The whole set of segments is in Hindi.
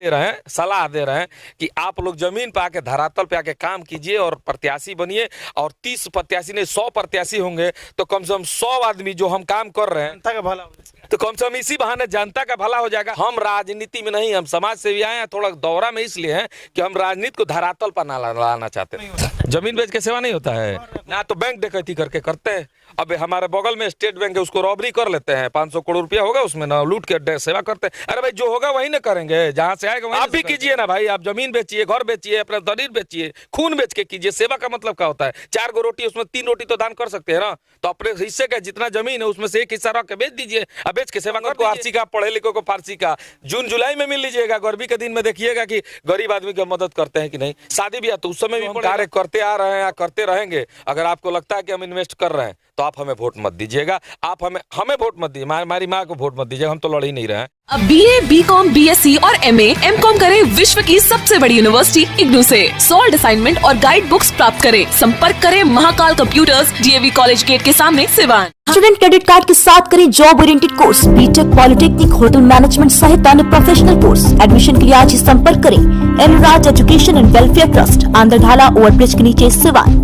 दे रहे हैं, सलाह दे रहे हैं कि आप लोग जमीन पे आके धरातल पे आके काम कीजिए और प्रत्याशी बनिए। और 30 प्रत्याशी नहीं 100 प्रत्याशी होंगे तो कम से कम 100 आदमी जो हम काम कर रहे हैं जनता का भला हो जाएगा। तो कम से कम इसी बहाने जनता का भला हो जाएगा। हम राजनीति में नहीं, हम समाज से भी आए हैं, थोड़ा दौरा में इसलिए हैं कि हम राजनीति को धरातल पर ना लाना चाहते हैं। जमीन बेच के सेवा नहीं होता है ना, तो बैंक डकैती करके करते हैं। अब हमारे बगल में स्टेट बैंक है, उसको रॉबरी कर लेते हैं, 500 करोड़ रुपया होगा उसमें ना, लूट के सेवा करते हैं। अरे भाई जो होगा वही ना करेंगे, जहां से आएगा आप भी कीजिए ना भाई। आप जमीन बेचिए, घर बेचिए, अपना शरीर बेचिए, खून बेच के कीजिए। सेवा का मतलब क्या होता है? 4 गो रोटी उसमें 3 रोटी तो दान कर सकते हैं ना। तो अपने हिस्से का जितना जमीन है उसमें से एक हिस्सा रख के बेच दीजिए, अब बेच के सेवा कर दीजिए। फारसी का पढ़े लिखे को फारसी का जून जुलाई में मिल लीजिएगा। गर्मी के दिन में देखिएगा कि गरीब आदमी की मदद करते हैं कि नहीं। शादी ब्याह तो उस समय भी हम कार्य करते आ रहे हैं या करते रहेंगे। अगर आपको लगता है कि हम इन्वेस्ट कर रहे हैं तो आप हमें वोट मत दीजिएगा। आप हमें वोट मत दीजिए, हमारी माँ को वोट मत दीजिएगा, हम तो लड़ ही नहीं रहे हैं। अब BA, BCom, BSc और MA, MCom करें विश्व की सबसे बड़ी यूनिवर्सिटी इग्नू से। सॉल्ड असाइनमेंट और गाइड बुक्स प्राप्त करें। संपर्क करें Mahakal computers, DAV college gate के सामने, सिवान। स्टूडेंट क्रेडिट कार्ड के साथ करें job oriented course, BTech, polytechnic, hotel management सहित अन्य प्रोफेशनल कोर्स। एडमिशन के लिए आज ही संपर्क करें Anuraj education and welfare trust, आंध्रढाला ओवरब्रिज के नीचे, सिवान।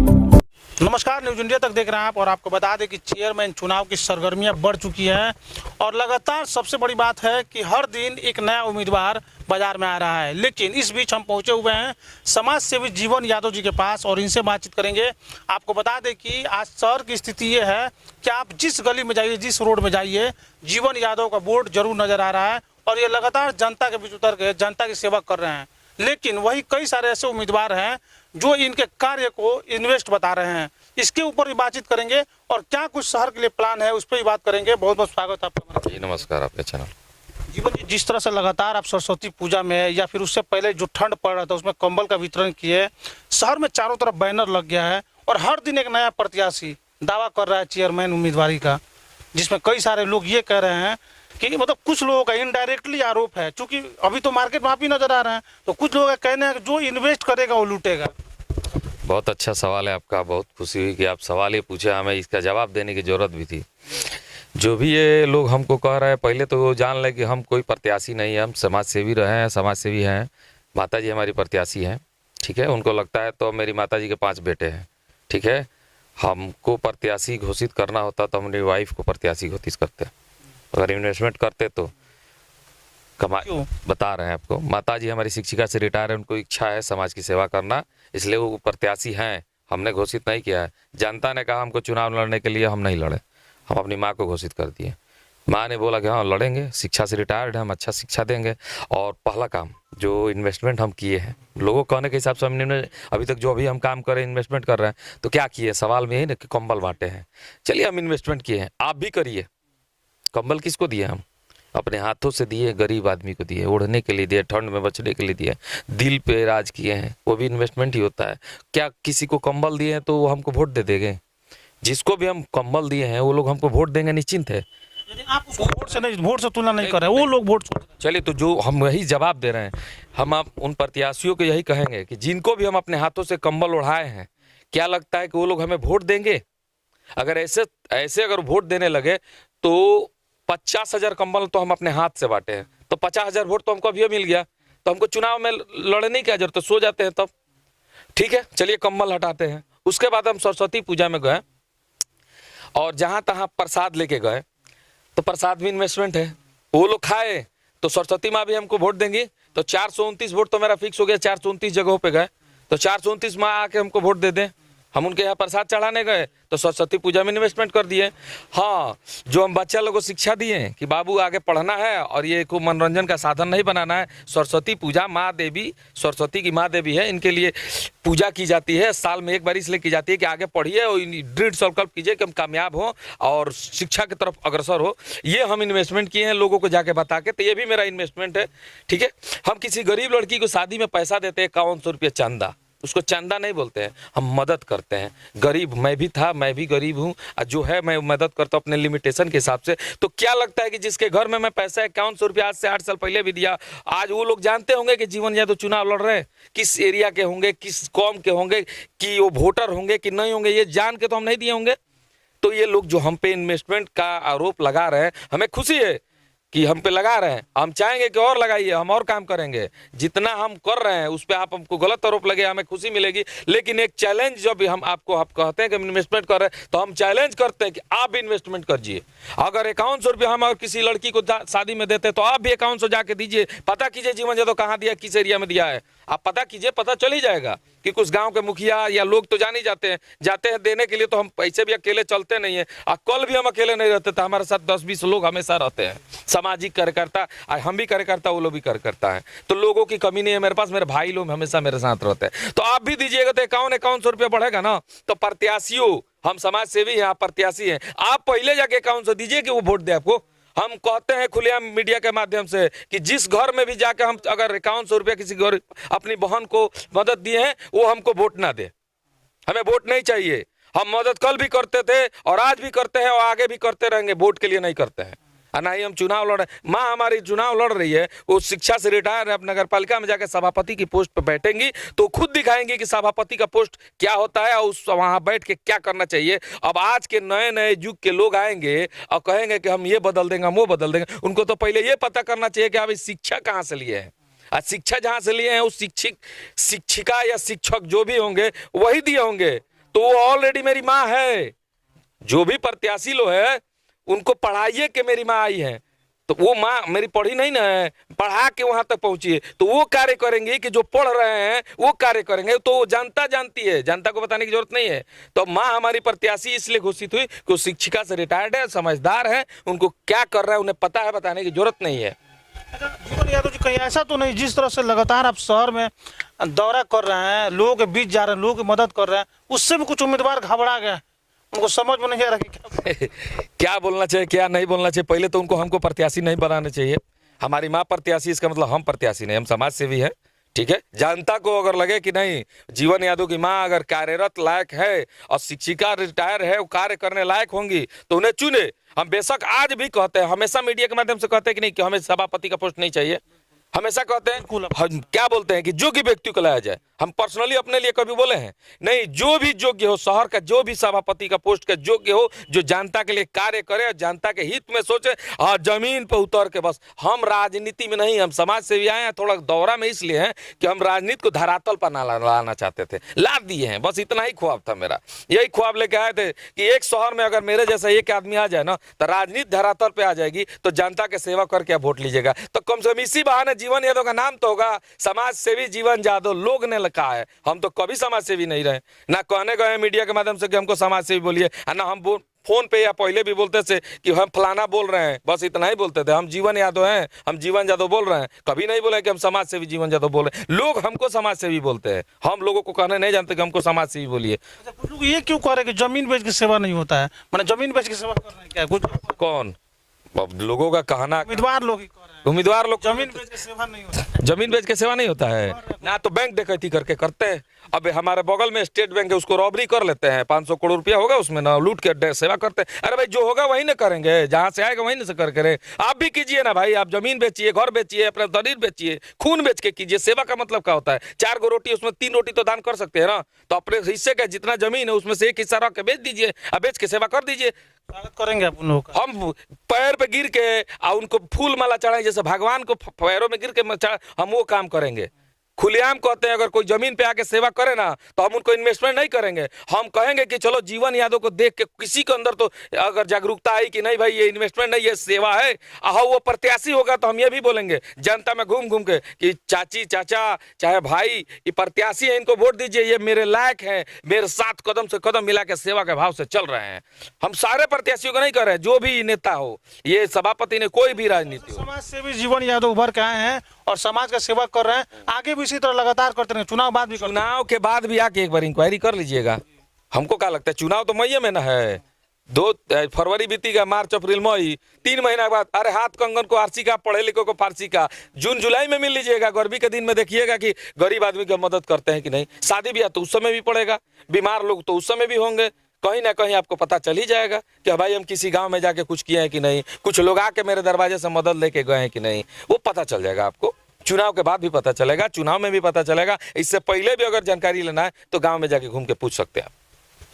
नमस्कार, न्यूज इंडिया तक देख रहे हैं आप। और आपको बता दें कि चेयरमैन चुनाव की सरगर्मियां बढ़ चुकी हैं और लगातार सबसे बड़ी बात है कि हर दिन एक नया उम्मीदवार बाजार में आ रहा है। लेकिन इस बीच हम पहुंचे हुए हैं समाज सेवी जीवन यादव जी के पास और इनसे बातचीत करेंगे। आपको बता दें कि आज शहर की स्थिति ये है कि आप जिस गली में जाइए, जिस रोड में जाइए, जीवन यादव का बोर्ड जरूर नजर आ रहा है और ये लगातार जनता के बीच उतर के जनता की सेवा कर रहे हैं। लेकिन वही कई सारे ऐसे उम्मीदवार हैं जो इनके कार्य को इन्वेस्ट बता रहे हैं। इसके ऊपर भी बातचीत करेंगे और क्या कुछ शहर के लिए प्लान है उस पर भी बात करेंगे। बहुत बहुत स्वागत है आपका। जी नमस्कार, आपके चैनल। जीवन जी, जिस तरह से लगातार आप सरस्वती पूजा में या फिर उससे पहले जो ठंड पड़ रहा था उसमें कंबल का वितरण किए, शहर में चारों तरफ बैनर लग गया है और हर दिन एक नया प्रत्याशी दावा कर रहा है चेयरमैन उम्मीदवारी का, जिसमें कई सारे लोग ये कह रहे हैं कि मतलब कुछ लोगों का इनडायरेक्टली आरोप है, क्योंकि अभी तो मार्केट में आप ही नजर आ रहे हैं, तो कुछ लोगों का कहना है कि जो इन्वेस्ट करेगा वो लूटेगा। बहुत अच्छा सवाल है आपका, बहुत खुशी हुई कि आप सवाल ये पूछे, हमें इसका जवाब देने की ज़रूरत भी थी। जो भी ये लोग हमको कह रहे हैं, पहले तो वो जान लें कि हम कोई प्रत्याशी नहीं है, हम समाज सेवी रहे हैं, समाज सेवी हैं। माता जी हमारी प्रत्याशी हैं, ठीक है। उनको लगता है तो मेरी माता जी के 5 बेटे हैं, ठीक है। हमको प्रत्याशी घोषित करना होता तो हम मेरी वाइफ को प्रत्याशी घोषित करते। अगर इन्वेस्टमेंट करते तो कमाई, बता रहे हैं आपको। माता जी हमारी शिक्षिका से रिटायर है, उनको इच्छा है समाज की सेवा करना, इसलिए वो प्रत्याशी हैं। हमने घोषित नहीं किया है, जनता ने कहा हमको चुनाव लड़ने के लिए, हम नहीं लड़े, हम अपनी माँ को घोषित कर दिए। माँ ने बोला कि हाँ लड़ेंगे, शिक्षा से रिटायर्ड है, हम अच्छा शिक्षा देंगे। और पहला काम जो इन्वेस्टमेंट हम किए हैं, लोगों कहने के हिसाब से हमने अभी तक जो अभी हम काम कर रहे हैं, इन्वेस्टमेंट कर रहे हैं, तो क्या किए? सवाल में यही ना कि कंबल बांटे हैं। चलिए हम इन्वेस्टमेंट किए हैं, आप भी करिए। कंबल किसको दिए? हम अपने हाथों से दिए, गरीब आदमी को दिए, ओढ़ने के लिए दिए, ठंड में बचने के लिए दिए, दिल पे राज किए हैं, वो भी इन्वेस्टमेंट ही होता है। क्या किसी को कंबल दिए हैं तो वो हमको वोट दे देंगे? जिसको भी हम कंबल दिए हैं वो लोग हमको वोट देंगे, निश्चिंत है। आप उसको वोट से तुलना नहीं कर रहे, वो लोग वोट। चलिए तो जो हम वही जवाब दे रहे हैं, हम आप उन प्रत्याशियों को यही कहेंगे कि जिनको भी हम अपने हाथों से कंबल ओढ़ाए हैं, क्या लगता है कि वो लोग हमें वोट देंगे? अगर ऐसे अगर वोट देने लगे तो 50,000 कंबल तो हम अपने हाथ से बांटे हैं, तो 50,000 वोट तो हमको अभी मिल गया, तो हमको चुनाव में लड़ने की जरूरत, तो सो जाते हैं तब। ठीक है, चलिए कंबल हटाते हैं। उसके बाद हम सरस्वती पूजा में गए और जहां तहां प्रसाद लेके गए, तो प्रसाद भी इन्वेस्टमेंट है। वो लोग खाए तो सरस्वती माँ भी हमको वोट देंगी, तो 429 वोट तो मेरा फिक्स हो गया। 429 जगहों पे गए तो 429 माँ आके हमको वोट दे दें। हम उनके यहाँ प्रसाद चढ़ाने गए तो सरस्वती पूजा में इन्वेस्टमेंट कर दिए। हाँ, जो हम बच्चा लोगों को शिक्षा दिए कि बाबू आगे पढ़ना है और ये को मनोरंजन का साधन नहीं बनाना है। सरस्वती पूजा माँ देवी, सरस्वती की माँ देवी है, इनके लिए पूजा की जाती है, साल में एक बार इसलिए की जाती है कि आगे पढ़िए और दृढ़ संकल्प कीजिए कि हम कामयाब हो और शिक्षा की तरफ अग्रसर हो। ये हम इन्वेस्टमेंट किए हैं लोगों को जाके बता के, तो ये भी मेरा इन्वेस्टमेंट है। ठीक है, हम किसी गरीब लड़की को शादी में पैसा देते हैं 5100 रुपये चंदा, उसको चंदा नहीं बोलते हैं, हम मदद करते हैं। गरीब मैं भी था, मैं भी गरीब हूँ, जो है मैं मदद करता हूँ अपने लिमिटेशन के हिसाब से। तो क्या लगता है कि जिसके घर में मैं पैसा 5100 रुपया आज से 8 साल पहले भी दिया, आज वो लोग जानते होंगे कि जीवन यादव चुनाव लड़ रहे हैं, किस एरिया के होंगे, किस कौम के होंगे, कि वो वोटर होंगे कि नहीं होंगे, ये जान के तो हम नहीं दिए होंगे। तो ये लोग जो हम पे इन्वेस्टमेंट का आरोप लगा रहे हैं, हमें खुशी है कि हम पे लगा रहे हैं, हम चाहेंगे कि और लगाइए, हम और काम करेंगे। जितना हम कर रहे हैं उस पर आप हमको गलत आरोप लगे, हमें खुशी मिलेगी, लेकिन एक चैलेंज जब हम आपको कहते हैं कि हम इन्वेस्टमेंट कर रहे हैं तो हम चैलेंज करते हैं कि आप भी इन्वेस्टमेंट कीजिए। अगर 5100 रुपये हम और किसी लड़की को शादी में देते हैं तो आप भी 5100 जाके दीजिए। पता कीजिए जीवन जादव कहाँ दिया, किस एरिया में दिया है, आप पता कीजिए, पता चल ही जाएगा कि कुछ गांव के मुखिया या लोग तो जान ही जाते हैं देने के लिए। तो हम पैसे भी अकेले चलते नहीं है, और कल भी हम अकेले नहीं रहते थे, हमारे साथ 10-20 लोग हमेशा रहते हैं, सामाजिक कार्यकर्ता, हम भी कार्यकर्ता, वो लोग भी कार्यकर्ता हैं। तो लोगों की कमी नहीं है मेरे पास, मेरे भाई लोग हमेशा मेरे साथ रहते हैं। तो आप भी दीजिएगा तो 5100 रुपये बढ़ेगा ना। तो प्रत्याशियों, हम समाज सेवी हैं, आप प्रत्याशी हैं, आप पहले जाके 5100 दीजिए कि वो वोट दे आपको। हम कहते हैं खुलेआम मीडिया के माध्यम से कि जिस घर में भी जाकर हम अगर 5100 रुपया किसी घर अपनी बहन को मदद दिए हैं, वो हमको वोट ना दे, हमें वोट नहीं चाहिए। हम मदद कल भी करते थे और आज भी करते हैं और आगे भी करते रहेंगे, वोट के लिए नहीं करते हैं। और ना ही हम चुनाव लड़ रहे। माँ हमारी चुनाव लड़ रही है, वो शिक्षा से रिटायर है, अब नगर पालिका में जाकर सभापति की पोस्ट पर बैठेंगी तो खुद दिखाएंगे कि सभापति का पोस्ट क्या होता है और उस वहाँ बैठ के क्या करना चाहिए। अब आज के नए नए युग के लोग आएंगे और कहेंगे कि हम ये बदल देंगे, हम वो बदल देंगे। उनको तो पहले ये पता करना चाहिए कि आप इस शिक्षा कहाँ से लिए हैं, और शिक्षा जहाँ से लिए हैं उस शिक्षिका या शिक्षक जो भी होंगे वही दिए होंगे। तो वो ऑलरेडी मेरी माँ है। जो भी प्रत्याशी लोग है उनको पढ़ाइए कि मेरी माँ आई है, तो वो माँ मेरी पढ़ी नहीं ना है, पढ़ा के वहां तक पहुंची, तो वो कार्य करेंगे कि जो पढ़ रहे हैं वो कार्य करेंगे। तो जनता जानती है, जनता को बताने की जरूरत नहीं है। तो माँ हमारी प्रत्याशी इसलिए घोषित हुई कि वो शिक्षिका से रिटायर्ड है, समझदार है, उनको क्या कर रहा है उन्हें पता है, बताने की जरूरत नहीं है। जीवन यादव जी, कहीं ऐसा तो नहीं जिस तरह से लगातार आप शहर में दौरा कर रहे हैं, लोगों के बीच जा रहे हैं, लोगों की मदद कर रहे हैं, उससे भी कुछ उम्मीदवार घबरा गए, उनको समझ में नहीं आ रहा कि क्या बोलना चाहिए क्या नहीं बोलना चाहिए। पहले तो उनको हमको प्रत्याशी नहीं बनाना चाहिए। हमारी माँ प्रत्याशी, इसका मतलब हम प्रत्याशी नहीं, हम समाज सेवी हैं, ठीक है। जनता को अगर लगे कि नहीं जीवन यादव की माँ अगर कार्यरत लायक है और शिक्षिका रिटायर है, वो कार्य करने लायक होंगी तो उन्हें चुने। हम बेशक आज भी कहते हैं, हमेशा मीडिया के माध्यम से कहते हैं कि नहीं कि हमें सभापति का पोस्ट नहीं चाहिए, हमेशा कहते हैं, हम क्या बोलते हैं कि योग्य व्यक्ति को लाया जाए। हम पर्सनली अपने लिए कभी बोले हैं नहीं, जो भी योग्य हो, शहर का जो भी सभापति का पोस्ट का योग्य हो, जो जनता के लिए कार्य करे और जनता के हित में सोचे, और जमीन पर उतर के। बस हम राजनीति में नहीं, हम समाज से भी आए हैं, थोड़ा दौरा में इसलिए हैं कि हम राजनीति को धरातल पर ना लाना चाहते थे, ला दिए हैं। बस इतना ही ख्वाब था मेरा, यही ख्वाब लेके आए थे कि एक शहर में अगर मेरे जैसा एक आदमी आ जाए ना तो राजनीति धरातल पर आ जाएगी, तो जनता के सेवा करके आप वोट लीजिएगा। तो कम से कम इसी बहाने जीवन यादव का नाम तो होगा, समाज सेवी जीवन यादव लोग ने लिखा है। हम तो कभी समाज सेवी नहीं रहे, ना कहने गए मीडिया के माध्यम से कि हमको समाज सेवी बोलिए, ना हम फोन पे या पहले भी बोलते थे कि हम फलाना बोल रहे हैं, बस इतना ही बोलते थे, हम जीवन यादव हैं, हम जीवन यादव बोल रहे हैं। कभी नहीं बोले कि हम समाज सेवी जीवन यादव बोल रहे हैं। लोग हमको समाज सेवी बोलते हैं, हम लोगों को कहने नहीं जानते कि हमको समाज सेवी बोलिए। अच्छा, कुछ लोग ये क्यों कह रहे हैं कि जमीन बेच के सेवा नहीं होता है, मैंने जमीन बेच के सेवा कर रहे हैं क्या कुछ? कौन लोगों का कहना, उम्मीदवार लोग ही कह रहे हैं उम्मीदवार लोग जमीन बेच के सेवा नहीं होता है। जमीन बेच के सेवा नहीं होता है ना, तो बैंक डकैती करके करते हैं। अब हमारे बगल में स्टेट बैंक है, उसको रॉबरी कर लेते हैं, 500 करोड़ रुपया होगा उसमें ना, लूट के सेवा करते हैं। अरे भाई जो होगा वही ना करेंगे, जहां से आएगा वही ना से करे। आप भी कीजिए ना भाई, आप जमीन बेचिए, घर बेचिए, अपना शरीर बेचिए, खून बेच के कीजिए। सेवा का मतलब क्या होता है? 4 गो रोटी उसमें 3 रोटी तो दान कर सकते हैं ना। तो अपने हिस्से का जितना जमीन है उसमें से एक हिस्सा रख के बेच दीजिए, अब बेच के सेवा कर दीजिए। स्वागत करेंगे आप उन लोगों का। हम पैर पे गिर के और उनको फूल माला चढ़ाएं, जैसे भगवान को पैरों में गिर के हम वो काम करेंगे। खुलेआम कहते हैं अगर कोई जमीन पे आके सेवा करे ना तो हम उनको इन्वेस्टमेंट नहीं करेंगे। हम कहेंगे कि चलो जीवन यादव को देख के किसी के अंदर तो अगर जागरूकता आई कि नहीं भाई ये इन्वेस्टमेंट नहीं, ये सेवा है, वो प्रत्याशी होगा तो हम ये भी बोलेंगे जनता में घूम घूम के कि चाची चाचा चाहे भाई ये प्रत्याशी है, इनको वोट दीजिए, ये मेरे लायक है, मेरे साथ कदम से कदम मिला के सेवा के भाव से चल रहे हैं। हम सारे प्रत्याशियों को नहीं कर रहे, जो भी नेता हो, ये सभापति ने कोई भी राजनीति हो। समाज सेवी जीवन यादव उभर के आए हैं और समाज का सेवा कर रहे हैं, आगे भी इसी तरह लगातार करते रहेंगे, चुनाव बाद भी चुनाव के बाद भी आके एक बार इंक्वायरी कर लीजिएगा। हमको क्या लगता है चुनाव तो मई में ना है, 2 फरवरी बीतीगा, मार्च अप्रैल मई, 3 महीना बाद। अरे हाथ कंगन को आरसी का, पढ़े लिखे को फारसी का, जून जुलाई में मिल लीजिएगा। गर्मी के दिन में देखिएगा कि गरीब आदमी की मदद करते हैं कि नहीं। शादी ब्याह तो उस समय भी पड़ेगा, बीमार लोग तो उस समय भी होंगे, कहीं ना कहीं आपको पता चल ही जाएगा कि भाई हम किसी गांव में जाके कुछ किए हैं कि नहीं, कुछ लोग आके मेरे दरवाजे से मदद लेके गए हैं कि नहीं, वो पता चल जाएगा आपको। चुनाव के बाद भी पता चलेगा, चुनाव में भी पता चलेगा। इससे पहले भी अगर जानकारी लेना है तो गांव में जाके घूम के पूछ सकते हैं आप।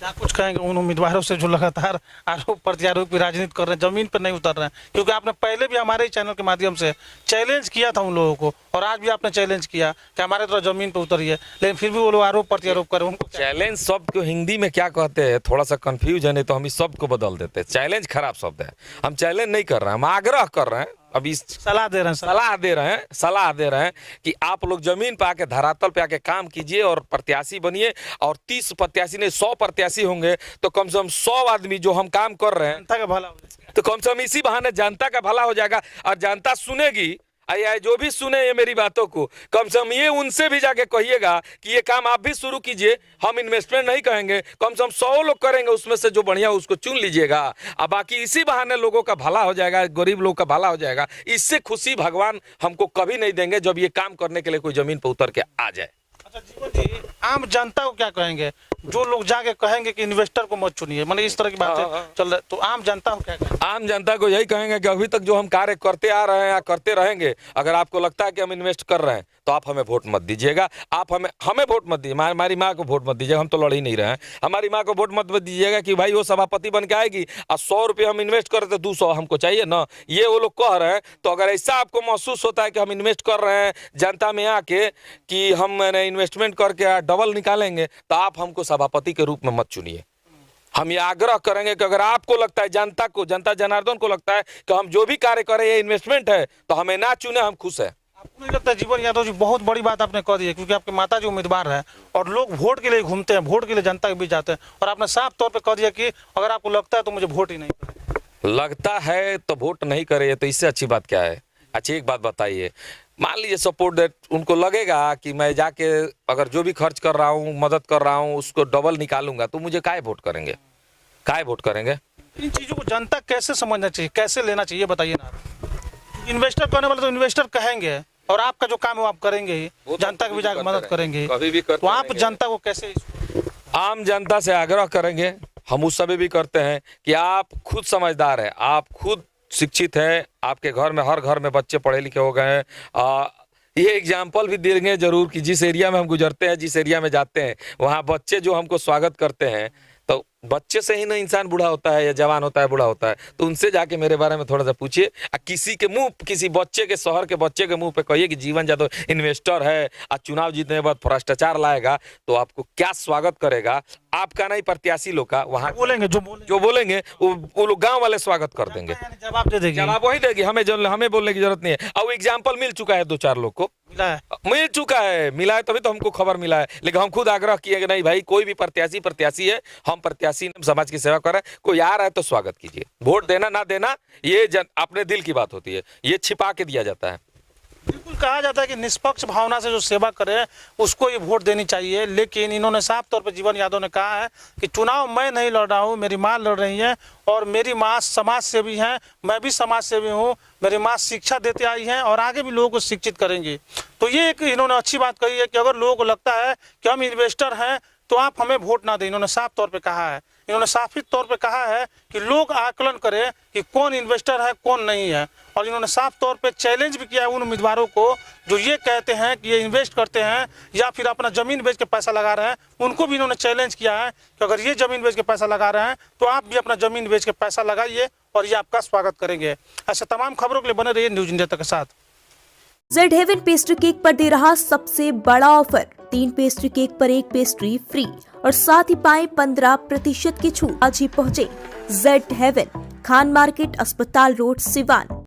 क्या कुछ कहेंगे उन उम्मीदवारों से जो लगातार आरोप प्रत्यारोप की राजनीति कर रहे हैं, जमीन पर नहीं उतर रहे हैं? क्योंकि आपने पहले भी हमारे ही चैनल के माध्यम से चैलेंज किया था उन लोगों को, और आज भी आपने चैलेंज किया कि हमारे तरह जमीन पर उतरिए, लेकिन फिर भी वो लोग आरोप प्रत्यारोप कर रहे हैं। उनको चैलेंज शब्द को हिंदी में क्या कहते हैं, थोड़ा सा कंफ्यूज है, नहीं तो हम इस शब्द को बदल देते हैं। चैलेंज खराब शब्द है, हम चैलेंज नहीं कर रहे हैं, हम आग्रह कर रहे हैं। अभी सलाह दे रहे हैं, सलाह दे रहे हैं कि आप लोग जमीन पे आके, धरातल पे आके काम कीजिए और प्रत्याशी बनिए। और 30 प्रत्याशी नहीं 100 प्रत्याशी होंगे तो कम से कम 100 आदमी जो हम काम कर रहे हैं, जनता का भला हो जाएगा। तो कम से कम इसी बहाने जनता का भला हो जाएगा और जनता सुनेगी। आया जो भी सुने ये मेरी बातों को, कम से कम ये उनसे भी जाके कहिएगा कि ये काम आप भी शुरू कीजिए। हम इन्वेस्टमेंट नहीं कहेंगे, कम से कम 100 लोग करेंगे, उसमें से जो बढ़िया उसको चुन लीजिएगा। अब बाकी इसी बहाने लोगों का भला हो जाएगा, गरीब लोग का भला हो जाएगा। इससे खुशी भगवान हमको कभी नहीं देंगे जब ये काम करने के लिए कोई जमीन पर उतर के आ जाए। अच्छा जीवन जी, आम जनता को क्या कहेंगे जो लोग जाके कहेंगे कि इन्वेस्टर को मत चुनिए, मतलब इस तरह की बातें चल रही, तो आम जनता को क्या कहेंगे? आम जनता को यही कहेंगे कि अभी तक जो हम कार्य करते आ रहे हैं या करते रहेंगे, अगर आपको लगता है कि हम इन्वेस्ट कर रहे हैं तो आप हमें वोट मत दीजिएगा। आप हमें वोट मत दीजिए, हमारी माँ को वोट मत दीजिएगा, हम तो लड़ ही नहीं रहे हैं। हमारी माँ को वोट मत दीजिएगा कि भाई वो सभापति बन के आएगी और 100 रुपये हम इन्वेस्ट करें तो 200 हमको चाहिए ना, ये वो लोग कह रहे हैं। तो अगर ऐसा आपको महसूस होता है कि हम इन्वेस्ट कर रहे हैं जनता में आके, कि हम इन्वेस्टमेंट करके डबल निकालेंगे, तो आप हमको सभापति के रूप में मत चुनिए। हम ये आग्रह करेंगे कि अगर आपको लगता है, जनता जनार्दन को लगता है कि हम जो भी कार्य करें ये इन्वेस्टमेंट है, तो हमें ना चुने, हम खुश हैं। आपको नहीं लगता जीवन यादव जी बहुत बड़ी बात आपने कह दी है, क्योंकि आपके माता जी उम्मीदवार है और लोग वोट के लिए घूमते हैं, वोट के लिए जनता के बीच जाते हैं, और आपने साफ तौर पे कह दिया कि अगर आपको लगता है तो मुझे वोट ही नहीं करें। लगता है तो वोट नहीं करे, तो इससे अच्छी बात क्या है? अच्छी एक बात बताइए, मान लीजिए सपोर्ट दैट उनको लगेगा कि मैं जाके अगर जो भी खर्च कर रहा हूँ, मदद कर रहा हूँ, उसको डबल निकालूंगा, तो मुझे काहे वोट करेंगे? इन चीज़ों को जनता कैसे समझना चाहिए, कैसे लेना चाहिए, बताइए ना। इन्वेस्टर कहने वाले तो इन्वेस्टर कहेंगे, और आपका जो काम है वो आप करेंगे ही, जनता की भी जाकर मदद करेंगे, कभी भी करते तो आप रहेंगे। जनता को कैसे? आम जनता से आग्रह करेंगे, हम उस समय भी करते हैं कि आप खुद समझदार हैं, आप खुद शिक्षित हैं, आपके घर में हर घर में बच्चे पढ़े लिखे हो गए हैं। ये एग्जाम्पल भी देंगे जरूर कि जिस एरिया में हम गुजरते हैं, जिस एरिया में जाते हैं, वहाँ बच्चे जो हमको स्वागत करते हैं, तो बच्चे से ही ना इंसान बूढ़ा होता है या जवान होता है, बूढ़ा होता है। तो उनसे जाके मेरे बारे में थोड़ा सा पूछिए। किसी के मुंह, किसी बच्चे के, शहर के बच्चे के मुंह पे कहिए कि जीवन यादव इन्वेस्टर है और चुनाव जीतने के बाद भ्रष्टाचार लाएगा, तो आपको क्या स्वागत करेगा? आपका नहीं, प्रत्याशी लोग का। वहाँ बोलेंगे जो बोलेंगे वो लोग गाँव वाले स्वागत कर देंगे, जवाब दे देंगे, जवाब वही देगी। हमें बोलने की जरूरत नहीं है। और एग्जाम्पल मिल चुका है 2-4 लोग को, मिला है तभी तो हमको खबर मिला है। लेकिन हम खुद आग्रह किए कि नहीं भाई, कोई भी प्रत्याशी है, हम प्रत्याशी समाज की सेवा कर रहे हैं, कोई आ रहा है तो स्वागत कीजिए। वोट देना ना देना ये अपने दिल की बात होती है, ये छिपा के दिया जाता है। बिल्कुल कहा जाता है कि निष्पक्ष भावना से जो सेवा करे उसको ये वोट देनी चाहिए, लेकिन इन्होंने साफ तौर पर जीवन यादव ने कहा है कि चुनाव मैं नहीं लड़ रहा हूँ, मेरी माँ लड़ रही है, और मेरी माँ समाज सेवी हैं, मैं भी समाज सेवी हूँ, मेरी माँ शिक्षा देते आई हैं और आगे भी लोगों को शिक्षित करेंगी। तो ये एक इन्होंने अच्छी बात कही है कि अगर लोगों को लगता है कि हम इन्वेस्टर हैं तो आप हमें वोट ना दें। इन्होंने साफ तौर पे कहा है, इन्होंने साफ तौर पे कहा है कि लोग आकलन करें कि कौन इन्वेस्टर है कौन नहीं है। और इन्होंने साफ तौर पे चैलेंज भी किया है उन उम्मीदवारों को जो ये कहते हैं कि ये इन्वेस्ट करते हैं या फिर अपना ज़मीन बेच के पैसा लगा रहे हैं। उनको भी इन्होंने चैलेंज किया है कि अगर ये ज़मीन बेच के पैसा लगा रहे हैं तो आप भी अपना ज़मीन बेच के पैसा लगाइए और ये आपका स्वागत करेंगे। ऐसे तमाम खबरों के लिए बने रहिए न्यूज़ इंडिया तक के साथ। जेड हेवन पेस्ट्री केक पर दे रहा सबसे बड़ा ऑफर, 3 पेस्ट्री केक पर 1 पेस्ट्री फ्री और साथ ही पाएं 15% की छूट। आज ही पहुँचे जेड हेवन, खान मार्केट, अस्पताल रोड, सिवान।